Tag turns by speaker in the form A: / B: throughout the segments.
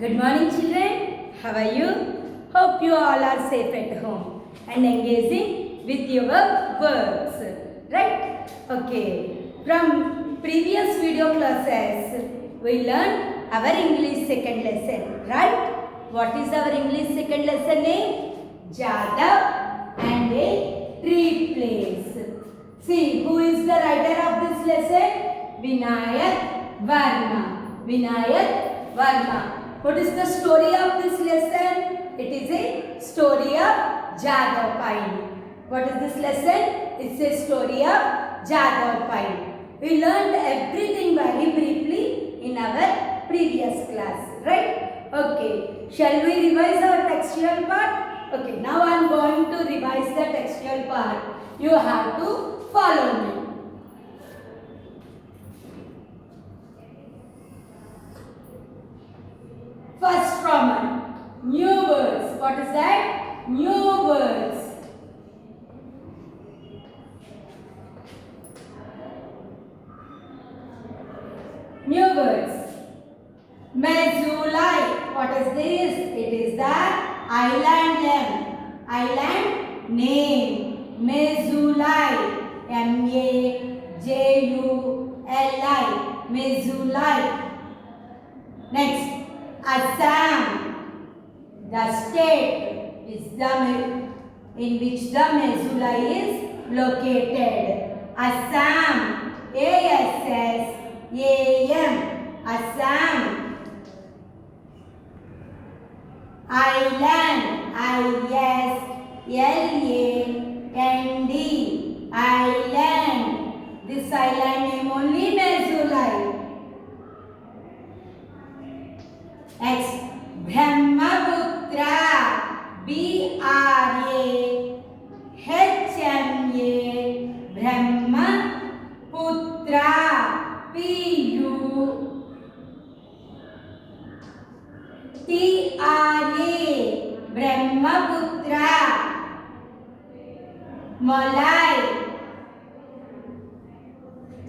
A: Good morning, children. How are you? Hope you all are safe at home and engaging with your works. Right? Okay. From previous video classes, we learned our English second lesson. Right? What is our English second lesson name? Jadav and a tree place. See, who is the writer of this lesson? Vinayak Verma. Vinayak Verma. What is the story of this lesson? It is a story of Jadav Pine. What is this lesson? It's a story of Jadav Pine. We learned everything very briefly in our previous class. Right? Okay. Shall we revise our textual part? Okay. Now I am going to revise the textual part. You have to follow me. First Roman, new words. What is that? New words. New words. Mezulai. What is this? It is the island name. Island name. Mezulai. M-A-J-U-L-I. Mezulai. Next. Assam, the state is in which the Mezulai is located. Assam, A-S-S-A-M, Assam. Island, I-S-L-A-N-D, island. This island name only Mezulai. Next, Brahmaputra, B-R-A-H-M-A, Brahmaputra, P-U-T-R-A, Brahmaputra. Malai,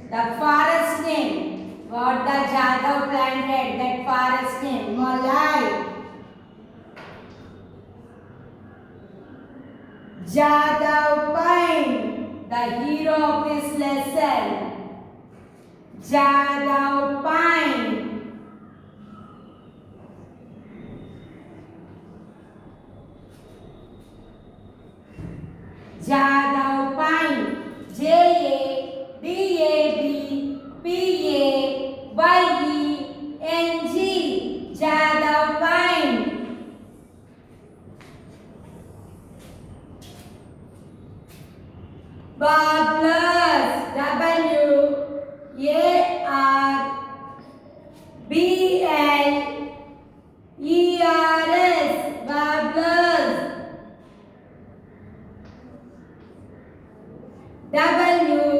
A: the forest name. What the Jadav planted, that forest name, Malai. Jadav Pine, the hero of this lesson. Jadav Pine. Jadav Pine, J-A-D-A-V-P-A-Y-E-N-G, Jadav Pine. Warblers, W-A-R-B-L-E-R-S, warblers. W-A-G-T-A-I-L,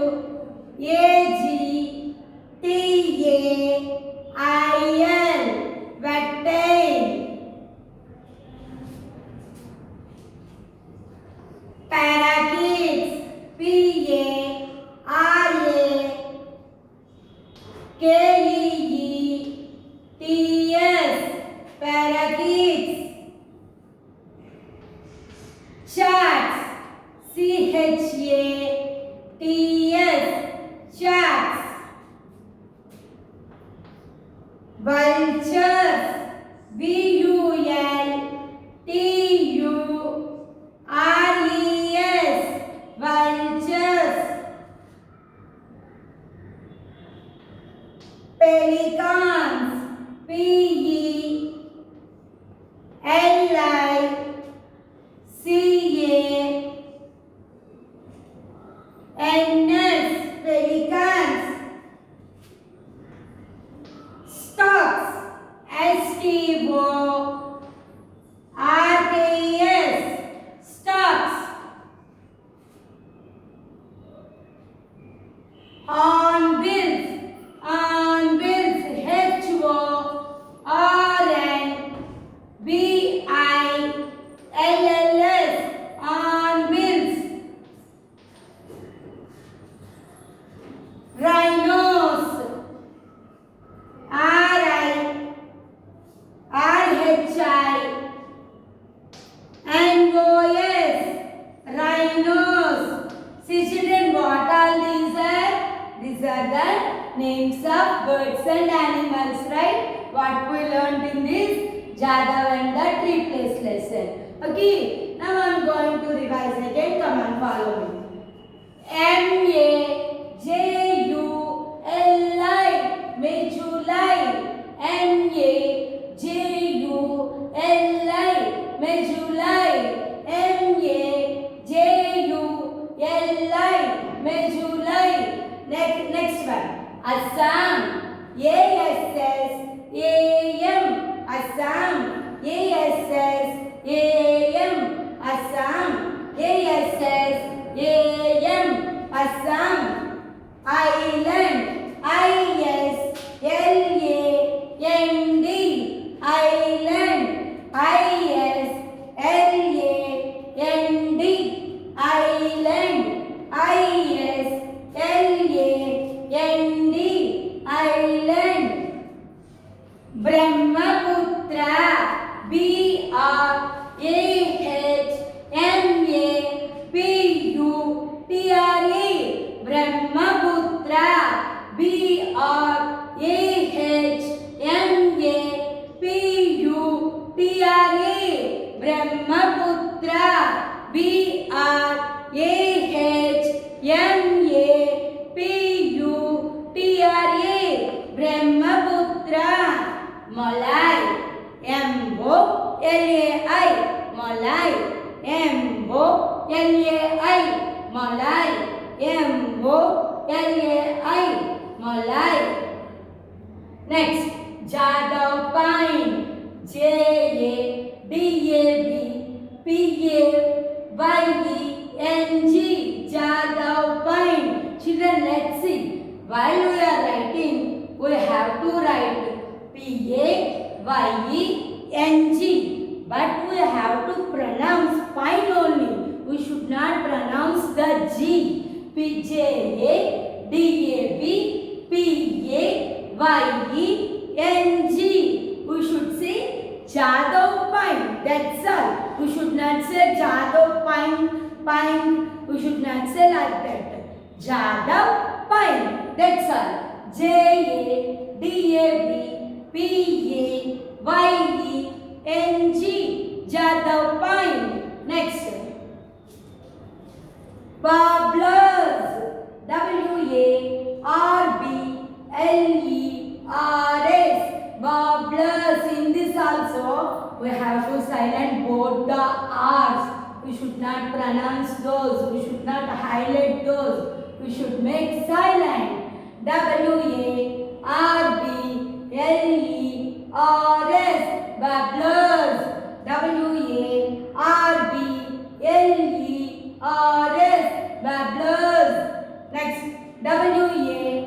A: wagtail. Parakeets, P-A-R-A-K-E-E-T-S, parakeets. Chats, C-H-A-T-S, chats. Vultures, V-U-L-T-U-R-E-S, vultures. Pelicans, P-E-L-I-C-A-N-S, pelicans. Storks, S-T-O N-O-S, rhinos. See children, what all these are? These are the names of birds and animals, right? What we learned in this Jadav and the tree place lesson. Okay, now I am going to revise again. Come on, follow me. M-A-J-U-L-I, Majuli. M-A-J-U-L-I, Majuli. M-A-J-U-L-I, Majuli. Next one. Assam. A-S-S-A-M. Assam. A-S-S-A-M. Assam. A-S-S-A-M. Assam. Island. I-S-L-A-N-D. Island. I-S-L-A-N-D. Island. I-S-L-A-N-D. Island. Brahmaputra. B-R-A-H-M-A-P-U-T-R-A. Brahmaputra. B-R-A-H-M-A-P-U-T-R-A. Brahmaputra. B-R-A-H-M-A-P-U-T-R-A. Brahmaputra. Malay. M-O-L-A-I. Malay. M-O-L-A-I. Malay. M-O-L-A-I. Malay. Next, Jadav pine. J-A-D-A-V-P-A-Y-E-N-G. Jadav pine. Children, let's see. While we are writing, we have to write P-A-Y-E-N-G. But we have to pronounce pine only. We should not pronounce the G. P-J-A-D-A-V-P-A-Y-E-N-G. We should say Jadav pine. That's all. We should not say Jadav pine. We should not say like that. Jadav pine. That's all. J-A-D-A-V-P-A-Y-E-N-G. Jadav pine. Next. Warblers. W-A-R-B-L-E-R-S. Warblers. In this also we have to silent both the R's. We should not pronounce those. We should not highlight those. We should make silent. W-A-R-B-L-E-R-S. Warblers. W-A-R-B-L-E-R-S. Warblers. Next. W-A-W-A-G-T-A-I-L.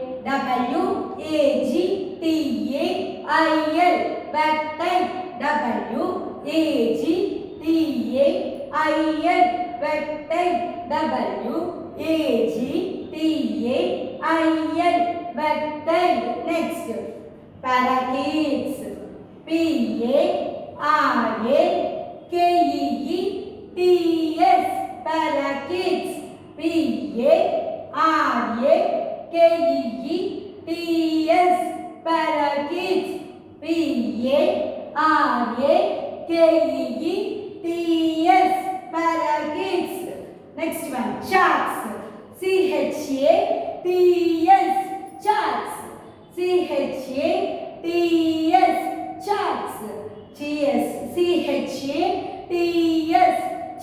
A: Wagtail. W-A-G-T-A-I-L. Wagtail. W-A-G-T-A-I-L. Wagtail. Next. Parakeets. P-A-R-A-K-E-E-T-S. Parakeets. P-A-R-A-K-E-E-T-S. Parakeets. P-A-R-A-K-E-E-T-S. Parakeets. Next one. Sharks. C-H-A-T-S. Sharks. C-H-A-T-S. Sharks. C-H-A-T-S.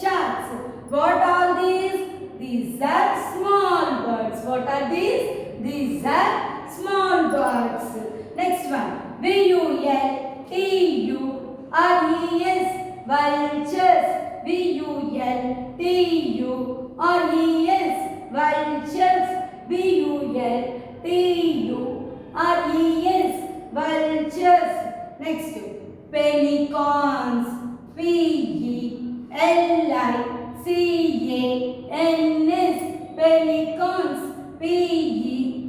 A: Sharks. What are these? These are small birds. What are these? These are small birds. Next one. V-U-L-T-U-R-E-S. Vultures. V-U-L-T-U-R-E-S. Vultures. V-U-L-T-U-R-E-S. Vultures. Next. Pelicans. P-E-L-I-C-A-N-S. Pelicans. P-E-L-I-C-A-N-S.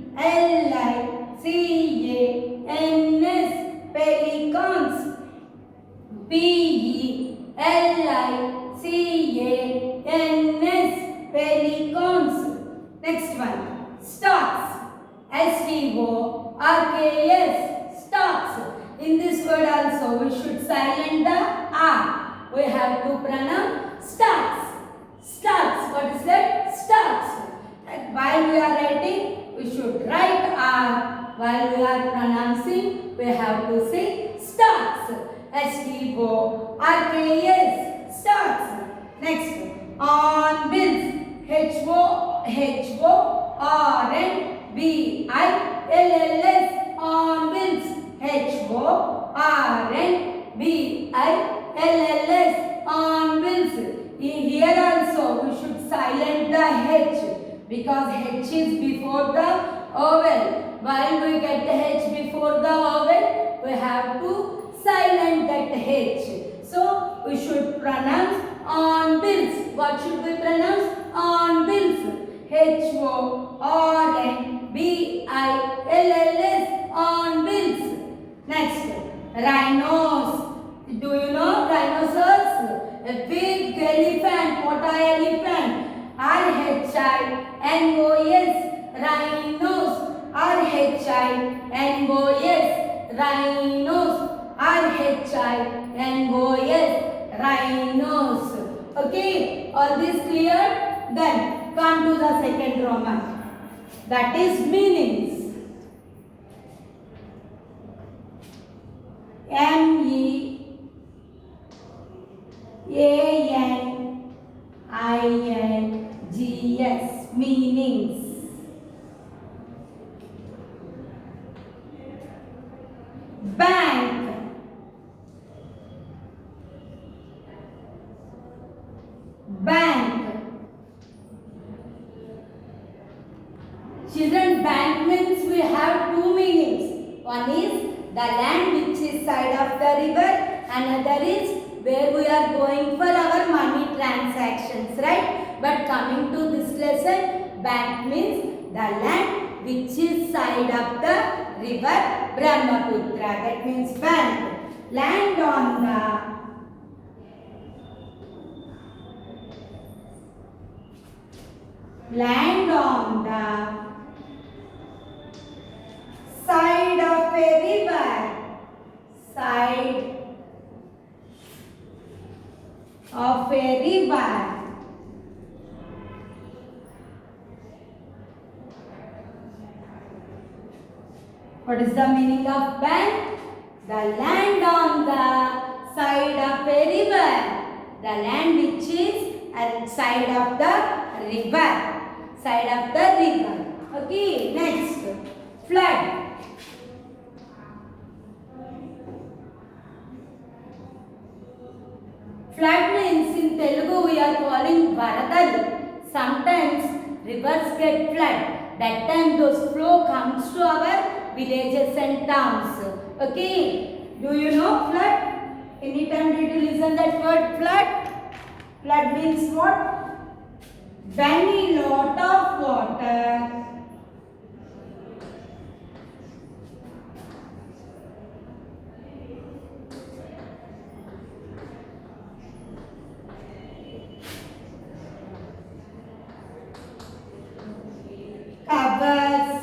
A: Pelicans. P Pelicans. Pelicans. Next one. Stocks. Storks. Stocks. In this word also we should silent the R. We have to pronounce stocks. Stocks. What is that? Stocks. And while we are writing, we should write R. While we are pronouncing, we have to say stocks. Storks. Stocks. Next. On bills. Hornbills. On bills. Hornbills. On bills. Here also we should silent the H because H is before the vowel. While we get the H before the vowel, we have to silent that H. So we should pronounce on bills. What should we pronounce? On bills. HORNBILLS. On bills. Next, rhinos. Do you know rhinoceros? A big elephant. What are elephant? RHINOS. Rhinos. RHINOS. Rhinos. RHINOS. Rhinos. Okay, all this clear? Then come to the second Roman. That is meanings. MEANINGS. Meanings. Bank. Bank. Children, bank means we have two meanings. One is the land which is side of the river. Another is where we are going for our money transactions, right? But coming to this lesson, bank means the land which is side of the river Brahmaputra. That means bank. Land on the side of a river. Side of a river. What is the meaning of bank? The land on the side of a river. The land which is at side of the river. Side of the river. Okay, next. Flood. Flood means in Telugu we are calling Varadalu. Sometimes rivers get flood. That time those flow comes to our villages and towns. Okay, do you know flood? Anytime did you listen that word flood? Flood means what? When a lot of water covers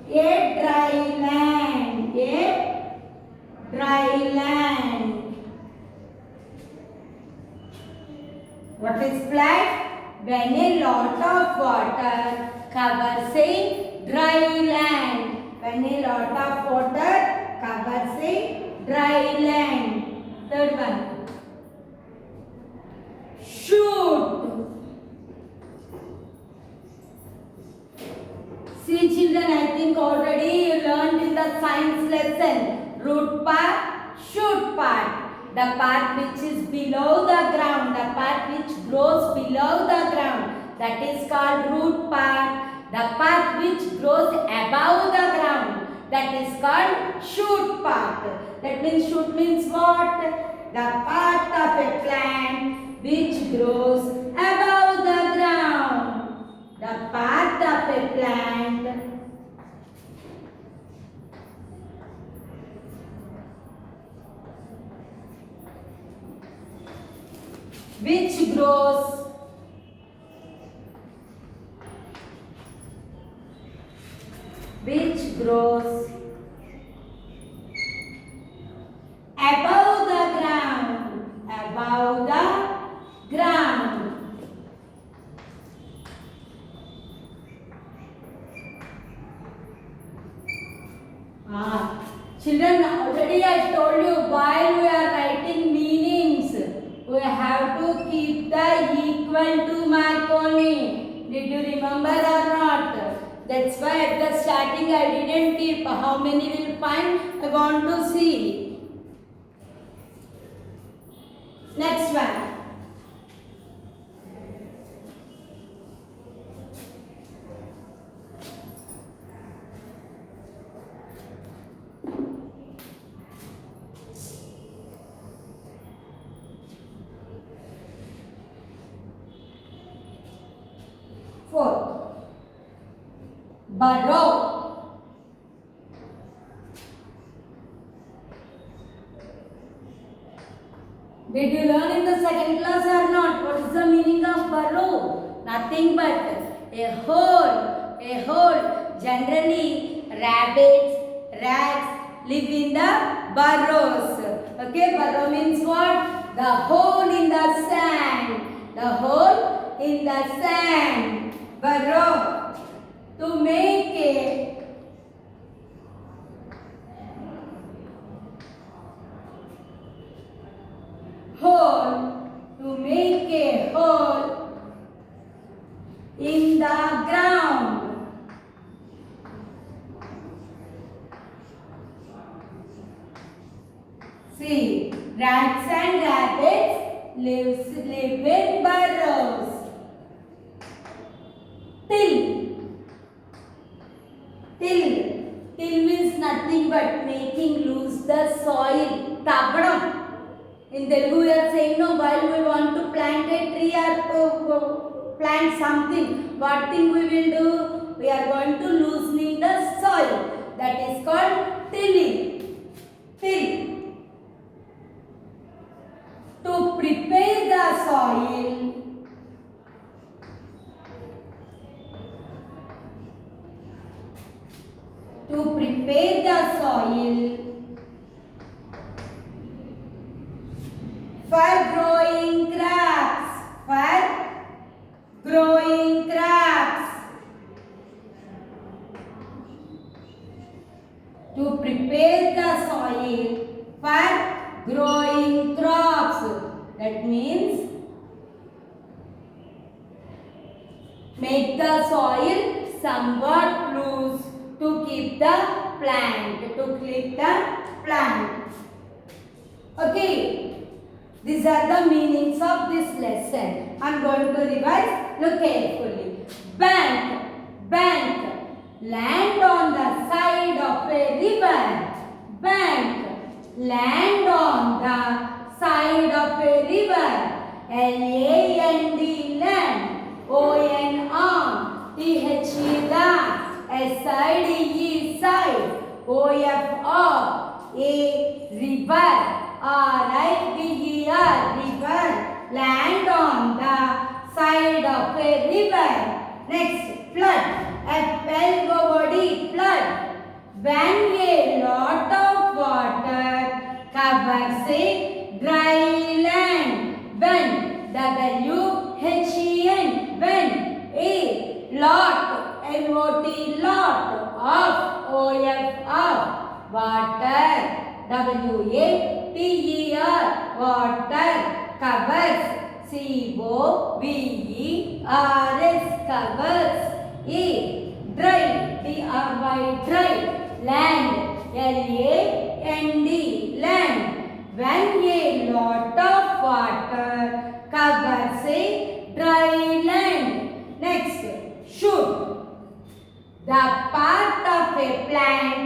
A: a dry land. A dry land. What is flood? When a lot of water covers a dry land. When a lot of water covers a dry land. Third one. Shoot. See children, I think already you learned in the science lesson. Root part, shoot part. The part which is below the ground, the part which grows below the ground, that is called root part. The part which grows above the ground, that is called shoot part. That means shoot means what? The part of a plant which grows above the ground. The part of a plant which grows above the ground. Children, already I told you, while we are writing meanings, we have to keep the equal to mark only. Did you remember or not? That's why at the starting I didn't keep. How many will find? I want to see. Next one. Fourth, burrow. Did you learn in the second class or not? What is the meaning of burrow? Nothing but a hole. A hole. Generally, rabbits, rats live in the burrows. Okay, burrow means what? The hole in the sand. The hole in the sand. Burrow. To make a hole. To make a hole in the ground. See, rats and rabbits live in burrows. Till means nothing but making loose the soil. Tabadam. In Telugu we are saying, no, while we want to plant a tree or to plant something, what thing we will do? We are going to loosening the soil. That is called tilling. Till. To prepare the soil. To prepare the soil for growing crops. For growing crops. To prepare the soil for growing crops. That means make the soil somewhat loose to keep the plant. Okay. These are the meanings of this lesson. I am going to revise. Look carefully. Bank. Land on the side of a river. Bank. Land on the side of a river. L-A-N-D, land. O-N-R-T-H-E, the. S-I-D-E, side. O-F-R, a river. R-I-V-E-R, river. Land on the side of a river. Next, flood. F-L-O-O-D, flood. When a lot of water covers a dry land. When, W-H-E-N, when a lot, L-O-T, lot of, O-F-F, water, W-A-T-E-R, water, covers, C-O-V-E-R-S, covers, A, dry, D-R-Y, dry, land, L-A-N-D, land. When a lot of water covers a dry land. Next, shoot. The part of a plant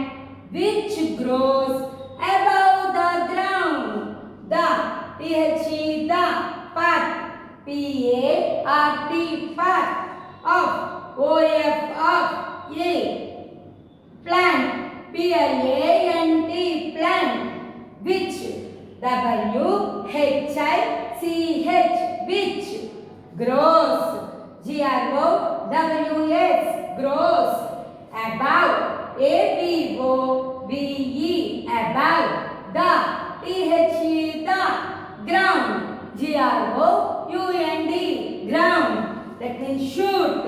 A: which grows above the ground. The, T-H-E, the part, P-A-R-T, part of, O-F-F, A, plant, P-L-A-N-T, plant, which, W-H-I-C-H, which grows, grows, grows, above, above, above, the, the ground, ground, ground, that means shoot,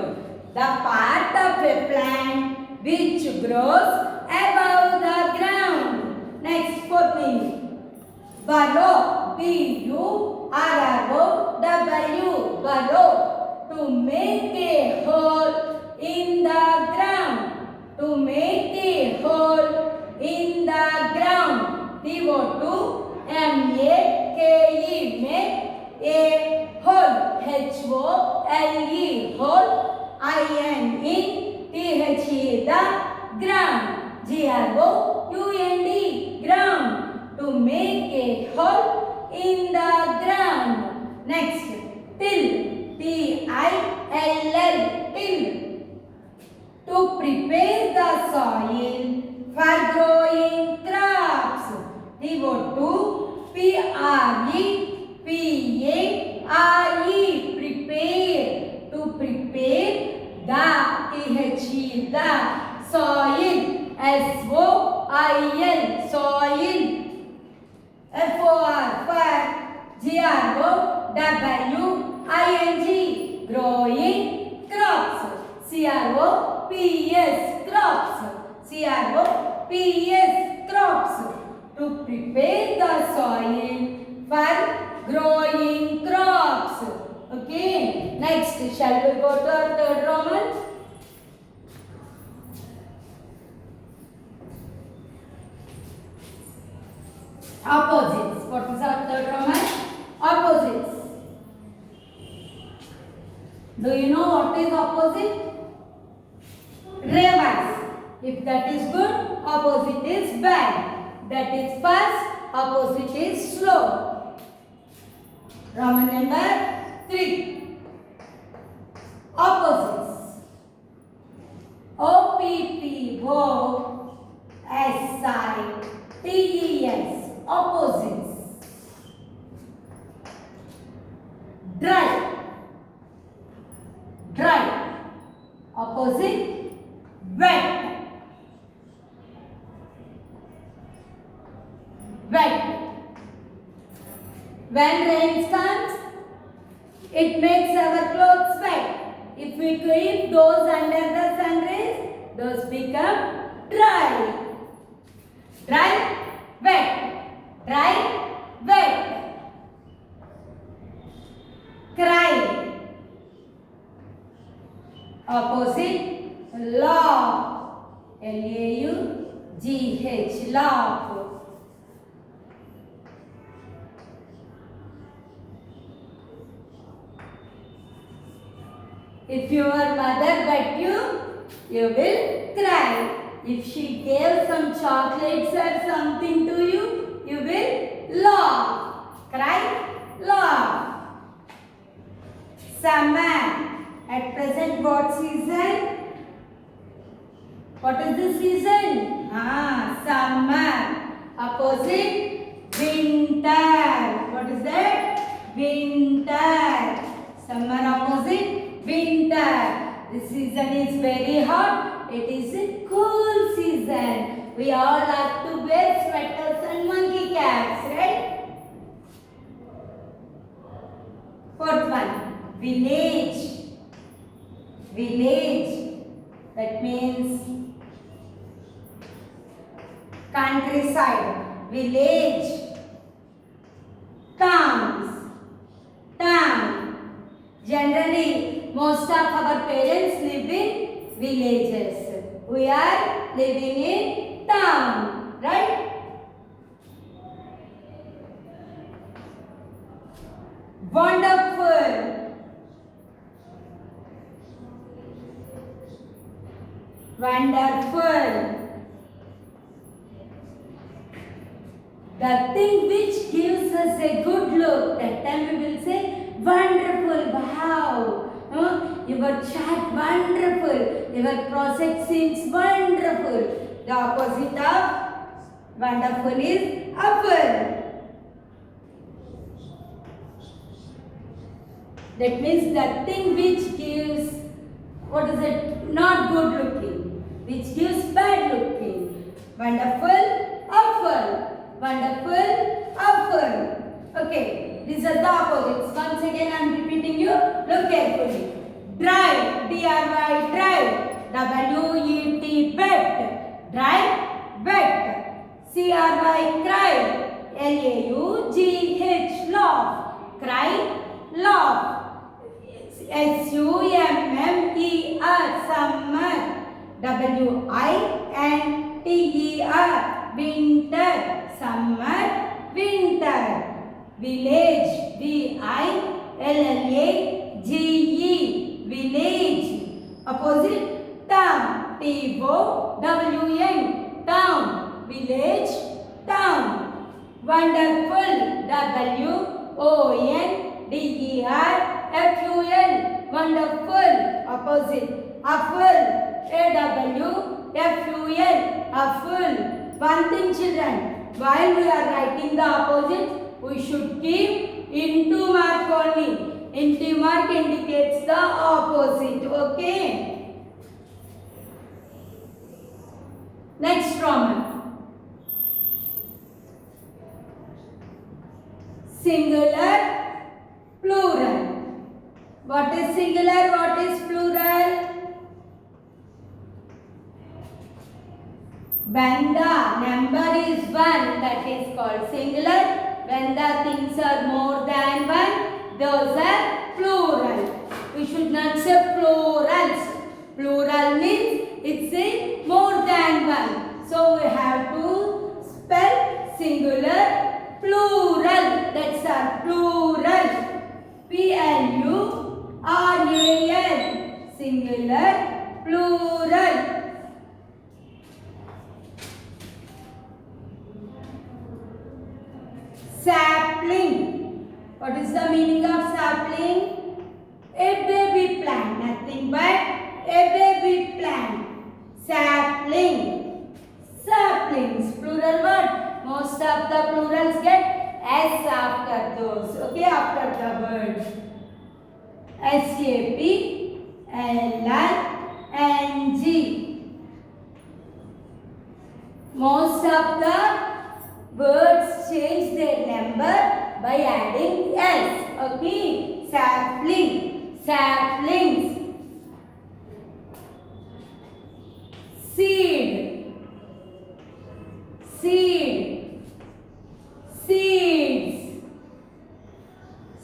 A: the part of a plant which grows above the ground. Next, fourth meaning, burrow, burrow, burrow, to make a hole in the ground, to make a hole in the ground, make a hole, H-O-L-E, hole, I-N-E, T-H-E, the ground, G-R-O-U-N-D, ground, to make a hole in the ground. Next, till, T-I-L-L, till, to prepare the soil for growing crops, P-R-E-P-A-R-E, prepare, to prepare the, T-H-E, the soil, S-O-I-L, soil, F-O-R, for, G-R-O-W-I-N-G, growing crops, C-R-O-P-S, crops, C-R-O-P-S, crops, to prepare the soil for growing crops. Okay, next, shall we go to our third Roman? Opposites. What is our third Roman? Opposites. Do you know what is opposite? Reverse. If that is good, opposite is bad. That is fast, opposite is slow. Roman number 3. Opposites. O-P-P-O-S-I-T-E-S. Opposites. Dry. Dry. Opposite. Wet. Wet. When rain comes, it makes our clothes wet. If we keep those under the sun rays, those become dry. Dry, wet. Dry, wet. Cry. Opposite, laugh. L-A-U-G-H, laugh. If your mother beat you, you will cry. If she gave some chocolates or something to you, you will laugh. Cry, laugh. Summer. At present, what season? What is the season? Summer. Opposite, winter. What is that? Winter. Summer opposite, winter. This season is very hot. It is a cool season. We all have to wear sweaters and monkey caps, right? Fourth one, village. Village. That means countryside. Village. Towns. Town. Generally, most of our parents live in villages. We are living in town, right? Wonderful. Wonderful. The thing which gives us a good look, that time we will say wonderful, wow. Your chat wonderful. Your project seems wonderful. The opposite of wonderful is awful. That means the thing which gives, what is it, not good looking, which gives bad looking. Wonderful, awful. Wonderful, awful. Okay, these are the opposites. Once again I am repeating you, look carefully. Dry, D-R-Y, dry. W-E-T, wet. Dry, wet. C-R-Y, cry. L-A-U-G-H, laugh. Cry, laugh. S-U-M-M-E-R, summer. W-I-N-T-E-R, winter. Summer, winter. Village, V-I-L-L-A-G-E, village. Opposite, town, T-O-W-N, town. Village, town. Wonderful, W-O-N-D-E-R-F-U-L, wonderful. Opposite, awful, A-W-F-U-L, awful. One thing children, while we are writing the opposite, we should keep into mark only. Into mark indicates the opposite. Okay. Next Roman. Singular, plural. What is singular? What is plural? When the number is one, that is called singular. When the things are more than one, those are plural. We should not say plurals. Plural means it's a more than one. So we have to spell singular, plural. That's our plural. P-L-U-R-A-L. Singular, plural. Sapling. What is the meaning of sapling? A baby plant. Nothing but a baby plant. Sapling. Saplings. Plural word. Most of the plurals get S after those. Okay, after the word. S-A-P-L-I-N-G. Most of the words change their number by adding S. Okay, sapling, saplings. Seed, seed, seeds,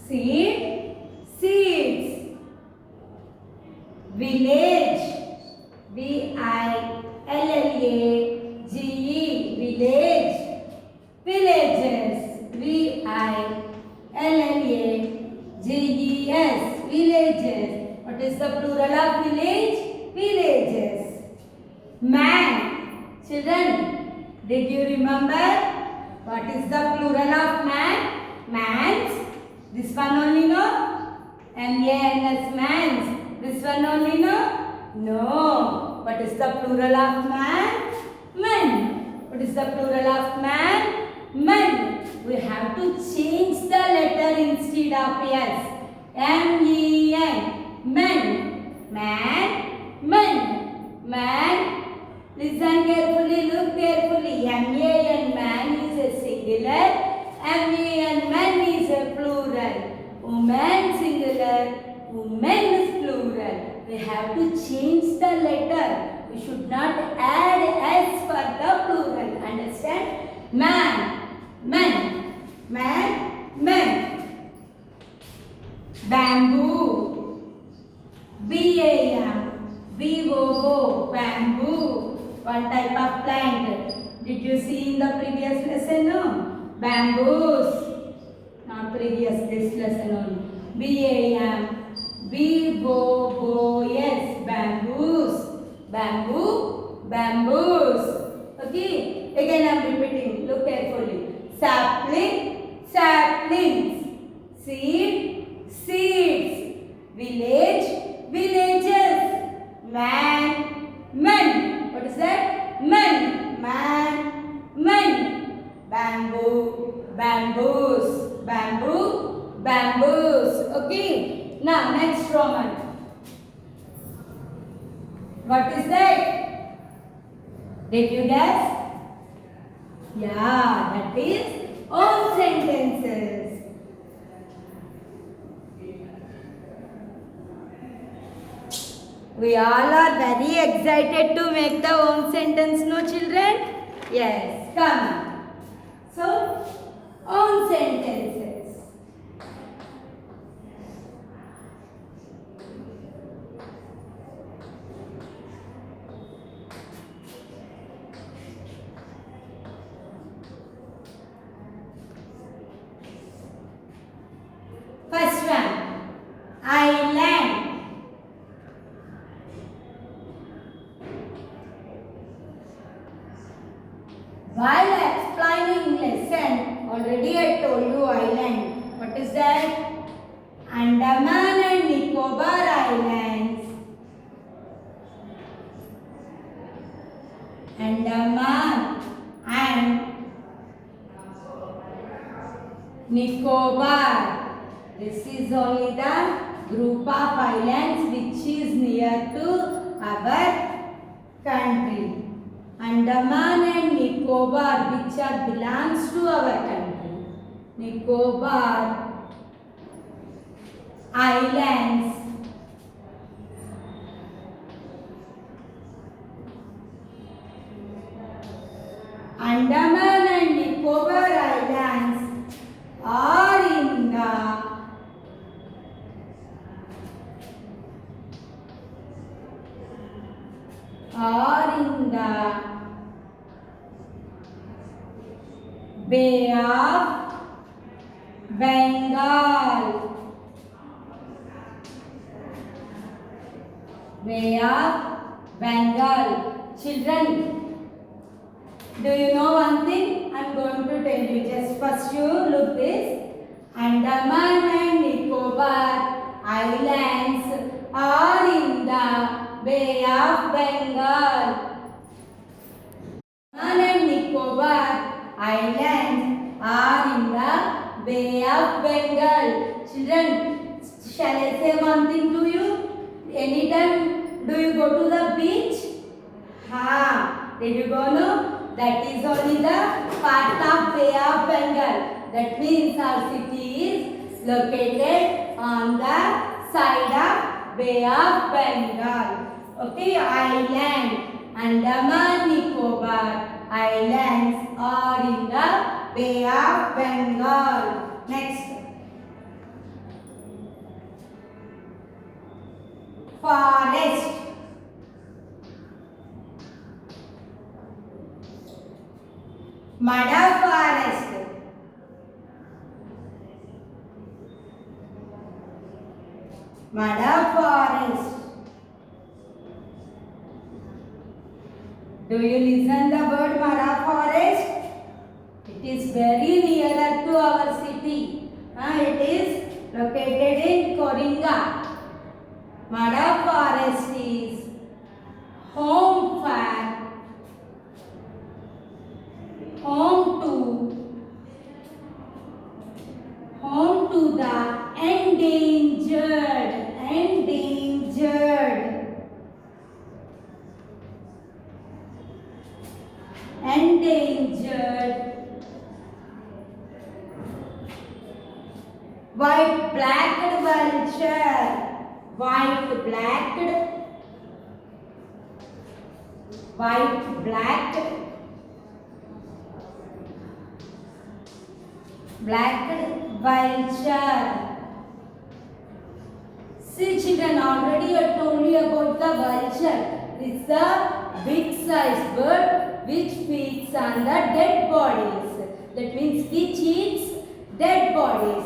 A: seed, seeds. Village, V-I-L-L-A-G-E, village. Villages, V-I-L-L-A-G-E-S, villages. What is the plural of village? Villages. Man. Children, did you remember what is the plural of man? Mans. This one only no? M-A-N-S, mans. This one only no? No. What is the plural of man? Men. What is the plural of man? Men. We have to change the letter instead of S. M-E-N. Men. Man. Men. Man. Listen carefully. Look carefully. M-A-N. Man is a singular. M-A-N. Man is a plural. Woman singular. Women is plural. We have to change the letter. We should not add S for the plural. Understand? Man, men, man, men. Bamboo, B-A-M-B-O-O, bamboo. One type of plant. Did you see in the previous lesson? No? Bamboos. Not previous, this lesson only. B-A-M. B-O-O-S, bamboos. Bamboo, bamboos. Okay, again I am repeating. Look carefully. Sapling, saplings. Seed, seeds. Village, villages. Man, men. What is that? Men, man, men. Bamboo, bamboos. Bamboo, bamboos. Okay. Now next Roman. What is that? Did you guess? Yeah, that is own sentences. We all are very excited to make the own sentence, no children? Yes, come on. So, own sentences. First one, island. While explaining lesson, already I told you island. What is that? Andaman and Nicobar Islands. Andaman and Nicobar. This is only the group of islands which is near to our country. Andaman and Nicobar, which are belongs to our country. Nicobar Islands. Andaman and Nicobar Islands are in the Bay of Bengal. Bay of Bengal. Children, do you know one thing? I am going to tell you. Just first you look this. Andaman and Nicobar Islands are in the Bay of Bengal. Andaman and Nicobar Islands are in the Bay of Bengal. Children, shall I say one thing to you? Anytime do you go to the beach? Did you go? No? That is only the part of Bay of Bengal. That means our city is located on the side of Bay of Bengal. Okay, island. Andaman Nicobar Islands are in the Bay of Bengal. Next. Forest. Mada forest. Mada forest. Do you listen the word Mada forest? It is very nearer to our city. It is located in Koringa. Mada forest is home to the endangered white-blacked vulture. White-blacked vulture. See children, already I told you about the vulture. It's a big size bird which feeds on the dead bodies. That means which eats dead bodies.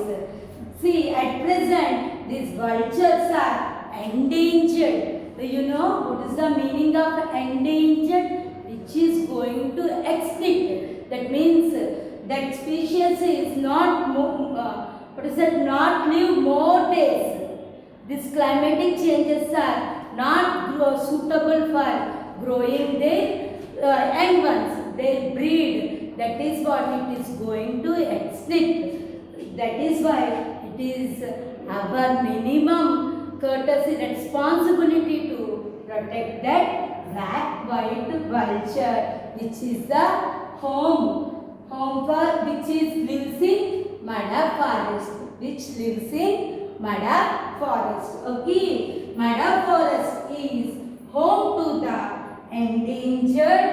A: See, at present these vultures are endangered. Do you know what is the meaning of endangered? Which is going to extinct. That means that species is not not live more days. These climatic changes are not suitable for growing their young ones. They breed. That is what it is going to extinct. That is why it is our minimum courtesy responsibility to protect that black white vulture, which is the home for which is lives in Madha forest, which lives in Madha forest. Okay, Madha forest is home to the endangered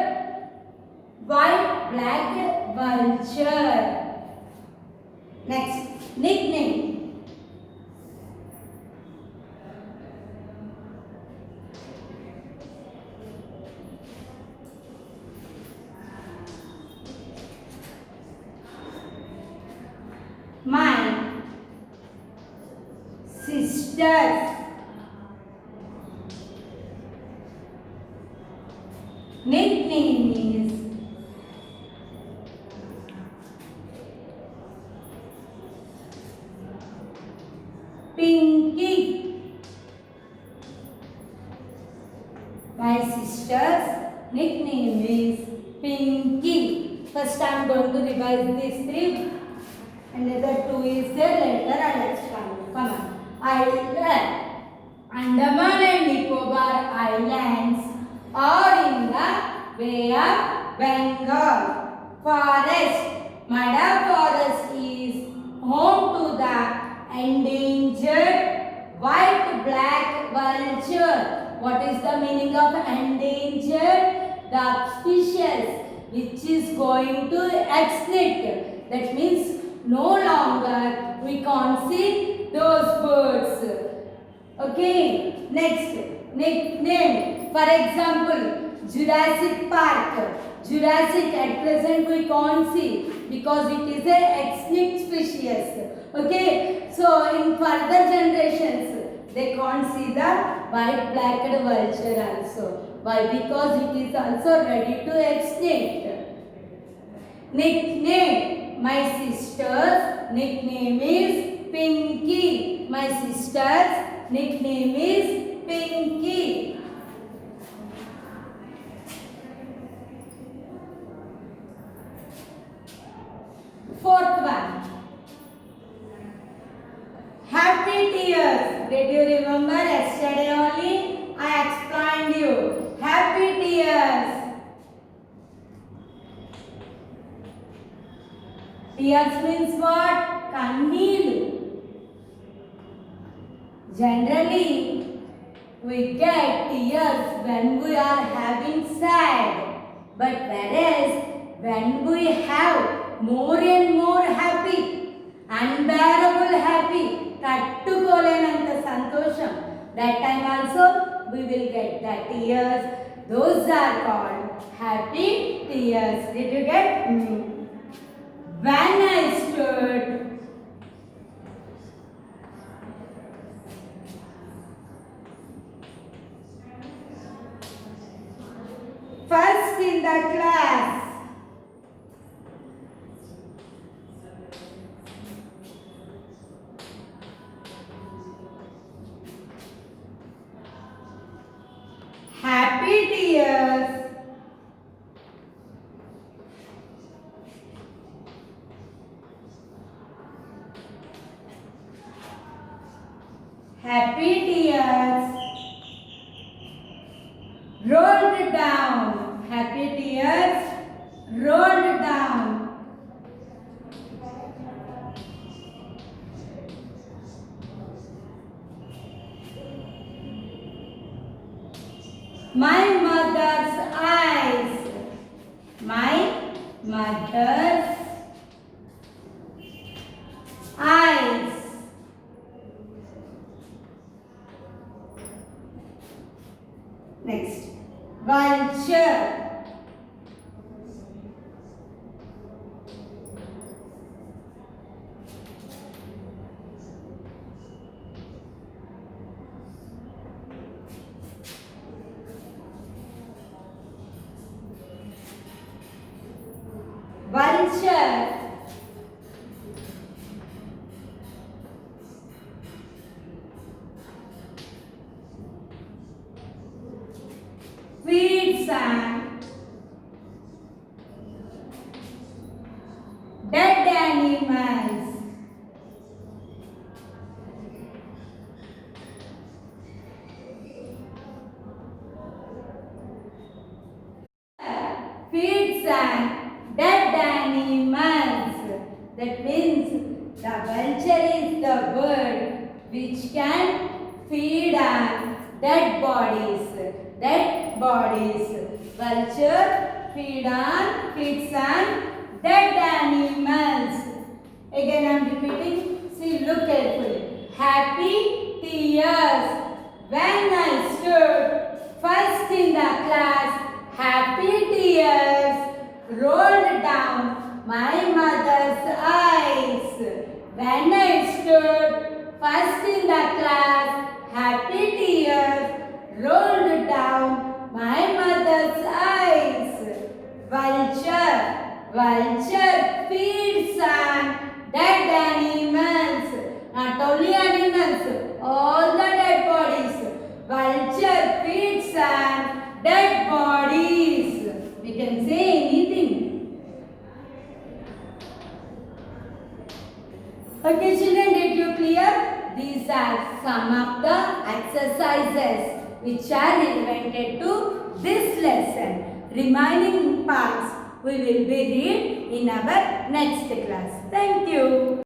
A: white black vulture. Next, nickname. My sister's nickname is Pinky. My sister's nickname is Pinky. First I am going to revise these three. Another two is there, later I will explain. Come on. Island. Andaman and Nicobar Islands are in the Bay of Bengal. Forest. Madha forest is home to the endangered white black vulture. What is the meaning of endangered? The species which is going to extinct. That means no longer we can't see those birds. Okay, next nickname. For example, Jurassic Park. Jurassic at present we can't see because it is a extinct species. Okay, so in further generations they can't see the white blacked vulture also. Why? Because it is also ready to extinct. Nickname. My sister's nickname is Pinky. My sister's nickname is Pinky. Fourth one. Happy tears. Did you remember yesterday only? I explained you. Happy tears. Tears means what? Kanneelu. Generally, we get tears when we are having sad. But whereas when we have more and more happy, unbearable happy, tattukolenanta santosham, that time also we will get the tears. Those are called happy tears. Did you get? When I stood first in the class, happy tears. Happy tears rolled down. Happy tears rolled down. My mother's eyes. My mother's eyes. Next, vulture. Vulture. Feeds on dead animals. feeds on dead animals. That means the vulture is the bird which can feed on dead bodies. Dead bodies. Vulture feeds on dead animals. Again I am repeating. See, look carefully. Happy tears. When I stood first in the class, happy tears rolled down my mother's eyes. When I stood first in the class, happy tears rolled down my mother's eyes. Vulture feeds on dead animals. Not only animals, all the dead bodies. Vulture feeds on dead bodies. We can say anything. Okay children, did you clear? These are some of the exercises which are related to this lesson. Remaining parts we will be read in our next class. Thank you.